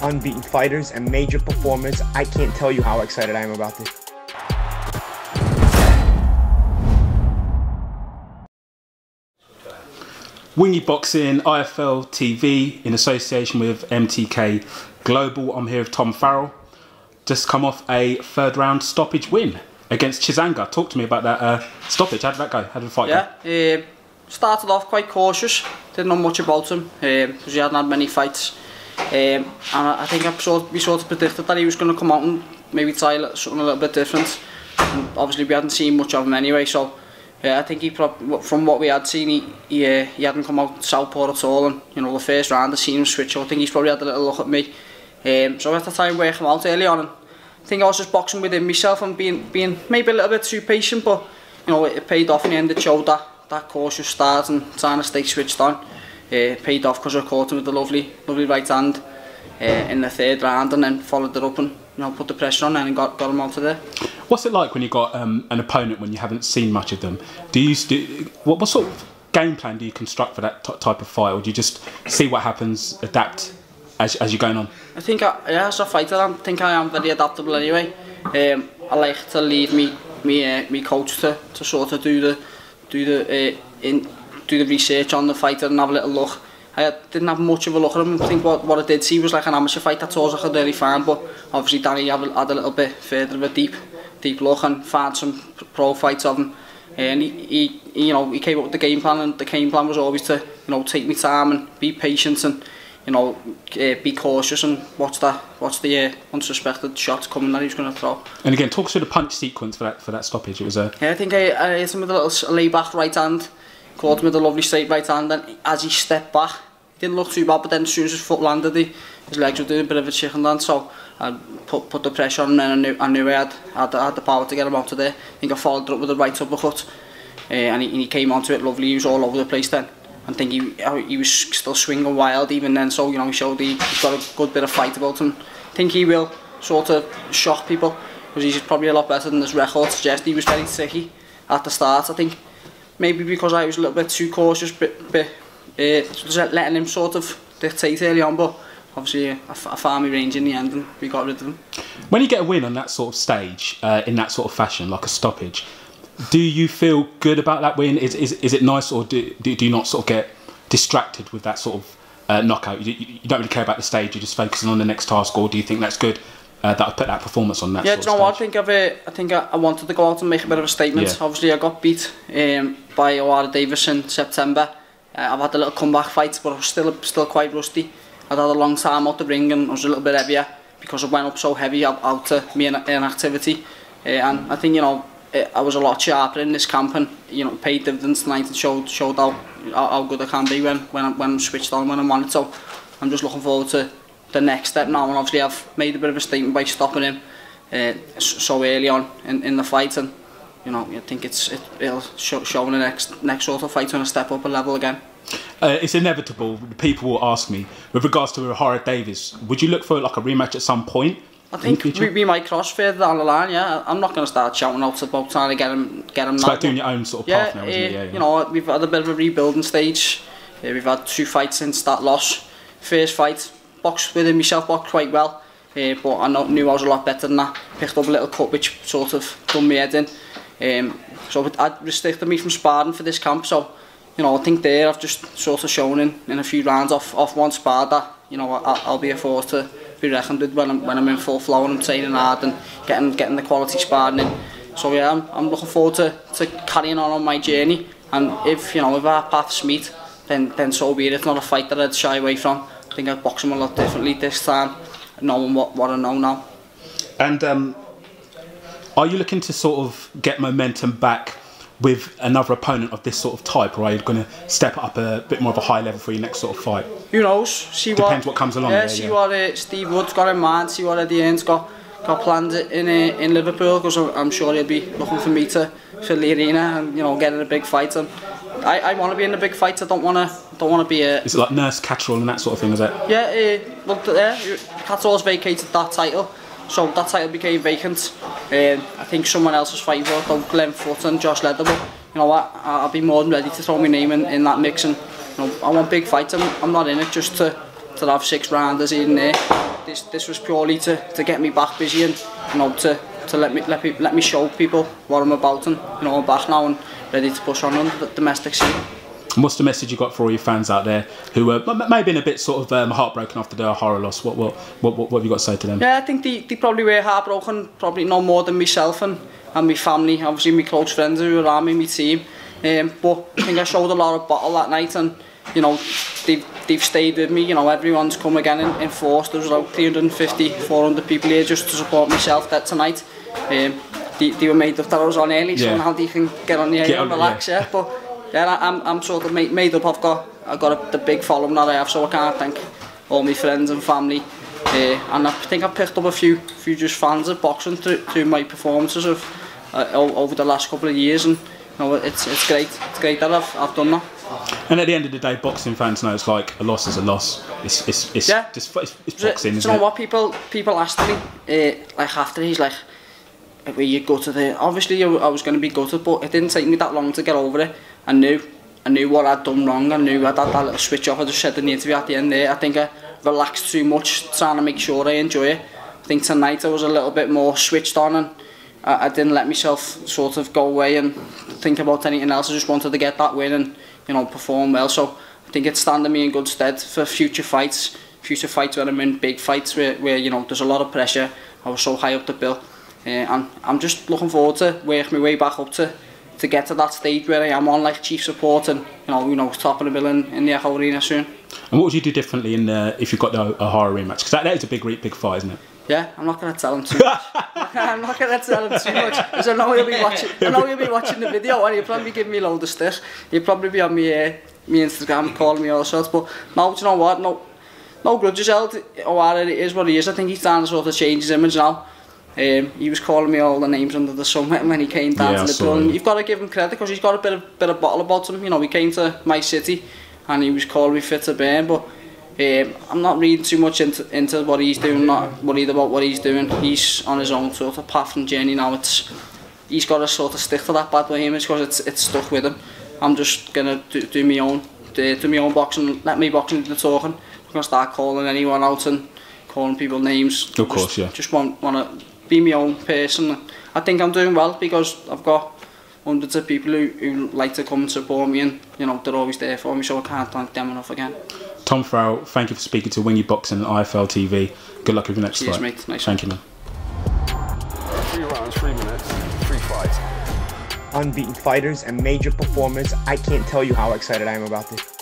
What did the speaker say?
unbeaten fighters and major performers. I can't tell you how excited I am about this. Wingy Boxing IFL TV in association with MTK Global. I'm here with Tom Farrell. Just come off a third round stoppage win against Chisanga. Talk to me about that stoppage. How did that go? How did the fight go? Started off quite cautious. Didn't know much about him because he hadn't had many fights. And I think we sort of predicted that he was going to come out and maybe try something a little bit different. And obviously we hadn't seen much of him anyway, so I think he from what we had seen, he hadn't come out southpaw at all. And you know, the first round I seen him switch, so I think he's probably had a little look at me. So I had to try and work him out early on. And I think I was just boxing within myself and being maybe a little bit too patient, but you know, it paid off in the end. It showed that cautious start and trying to stay switched on. Paid off because I caught him with a lovely right hand in the third round, and then followed it up and put the pressure on and got him out of there. What's it like when you got an opponent when you haven't seen much of them? What sort of game plan do you construct for that type of fight, or do you just see what happens, adapt as you're going on? I think as a fighter, I think I am very adaptable anyway. I like to leave me coach to sort of do the research on the fighter and have a little look. I didn't have much of a look at him. I think what I did see was like an amateur fight. That's all I could really find. But obviously Danny had a little bit further of a deep look and found some pro fights of him. And he came up with the game plan, and the game plan was always to take my time and be patient and be cautious and watch the unsuspected shots coming that he was going to throw. And again, talk through the punch sequence for that stoppage. It was a I think I hit him with a little lay back right hand. Caught him with a lovely straight right hand, and as he stepped back, he didn't look too bad, but then as soon as his foot landed, his legs were doing a bit of a chicken dance, so I put the pressure on, and I knew I had the power to get him out of there. I think I followed it up with a right uppercut, and he came onto it lovely. He was all over the place then. I think he was still swinging wild even then, so he showed he's got a good bit of fight about him. I think he will sort of shock people, because he's probably a lot better than his record suggests. He was very tricky at the start, I think. Maybe because I was a little bit too cautious, just letting him sort of dictate early on, but obviously I found my range in the end and we got rid of him. When you get a win on that sort of stage, in that sort of fashion, like a stoppage, do you feel good about that win? Is it nice, or do you not sort of get distracted with that sort of knockout? You don't really care about the stage, you're just focusing on the next task, or do you think that's good? That I put that performance on that. Yeah, do you know what? I think I wanted to go out and make a bit of a statement. Yeah. Obviously, I got beat by Ohara Davies in September. I've had a little comeback fight, but I was still quite rusty. I'd had a long time out the ring and I was a little bit heavier because I went up so heavy out to me in activity. And I think I was a lot sharper in this camp, and paid dividends tonight and showed how good I can be when I'm switched on, when I'm on it. So I'm just looking forward to the next step now, and obviously I've made a bit of a statement by stopping him so early on in the fight, and I think it'll show in the next sort of fight when I step up a level again. It's inevitable. People will ask me with regards to Ohara Davies, would you look for like a rematch at some point? I think we might cross further down the line. Yeah, I'm not going to start shouting out about trying to get him. It's like doing your own sort of path now, isn't it? Yeah. We've had a bit of a rebuilding stage. We've had 2 fights since that loss. First fight, boxed within myself, boxed quite well, but I knew I was a lot better than that. Picked up a little cut which sort of done me head in. So I restricted me from sparring for this camp. So I think there I've just sort of shown in a few rounds off one spar that I'll be a force to be reckoned with when I'm in full flow and I'm training hard and getting the quality sparring in. So yeah, I'm looking forward to carrying on my journey. And if our paths meet, then so be it. It's not a fight that I'd shy away from. I think I'd box him a lot differently this time, knowing what I know now. And are you looking to sort of get momentum back with another opponent of this sort of type, or are you going to step up a bit more of a high level for your next sort of fight? Who knows? Depends what comes along. Yeah, see what Steve Wood's got in mind, see what Eddie Hearn's got planned in Liverpool, because I'm sure he'll be looking for me to fill the arena and get in a big fight. And I want to be in a big fight. I don't want to be a... Is it like Nurse Catterall and that sort of thing, is it? Yeah, Catterall's vacated that title, so that title became vacant. I think someone else was fighting for it, though, Glenn Foot and Josh Leder. But you know what, I'll be more than ready to throw my name in that mix. And I want big fights. I'm not in it just to have 6 rounders here and there. this was purely to get me back busy and, you know, to let me show people what I'm about, and, you know, I'm back now and ready to push on the domestic scene. And what's the message you got for all your fans out there who may have been a bit sort of heartbroken after the Ohara loss? What have you got to say to them? Yeah, I think they probably were heartbroken, probably no more than myself and my family, obviously my close friends who were around me, my team. But I think I showed a lot of battle that night, and, you know, they've stayed with me. You know, everyone's come again in force. There was about 350, 400 people here just to support myself that tonight. They were made up that I was on early, so now they can get on here and relax. Yeah. But yeah, I'm sort of made up. I've got the big following that I have, so I can't thank all my friends and family. And I think I've picked up a few just fans of boxing through my performances over the last couple of years, and, you know, it's great. It's great that I've done that. And at the end of the day, boxing fans know it's like a loss is a loss. It's boxing, isn't it? You know what people asked me like after, he's like, were you gutted there? Obviously I was going to be gutted, but it didn't take me that long to get over it. I knew what I'd done wrong. I knew I'd had that little switch off. I just said in the interview at the end there, I think I relaxed too much trying to make sure I enjoy it. I think tonight I was a little bit more switched on, and I didn't let myself sort of go away and think about anything else. I just wanted to get that win and, you know, perform well. So I think it's standing me in good stead for future fights where I'm in big fights where you know, there's a lot of pressure. I was so high up the bill, and I'm just looking forward to work my way back up to get to that stage where I am on like chief support and, you know, top of the bill in the Echo Arena soon. And what would you do differently if you got the Ohara rematch? Because that is a big fight, isn't it? Yeah, I'm not going to tell him too much. I'm not going to tell him too much, because I know he'll be watching. I know he'll be watching the video, and he'll probably be giving me a load of stick. He'll probably be on my Instagram calling me all sorts. But no, do you know what? No grudges held. Ohara, it is what he is. I think he's trying to sort of change his image now. He was calling me all the names under the sun when he came down to the bill. You've got to give him credit, because he's got a bit of bottle about him. You know, he came to my city and he was calling me fit to burn, but I'm not reading too much into what he's doing. Not worried about what he's doing. He's on his own sort of path and journey now. He's got to sort of stick to that bad way image, because it's stuck with him. I'm just gonna do my own boxing. Let me boxing do the talking. I'm gonna start calling anyone out and calling people names. Of course, yeah. Just want to be my own person. I think I'm doing well, because I've got hundreds of people who like to come and support me, and, you know, they're always there for me, so I can't thank them enough again. Tom Farrell, thank you for speaking to Wing Your Boxing and IFL TV. Good luck with your next fight. Cheers, mate. Nice. Thank you, man. 3 rounds, 3 minutes, 3 fights. Unbeaten fighters and major performers. I can't tell you how excited I am about this.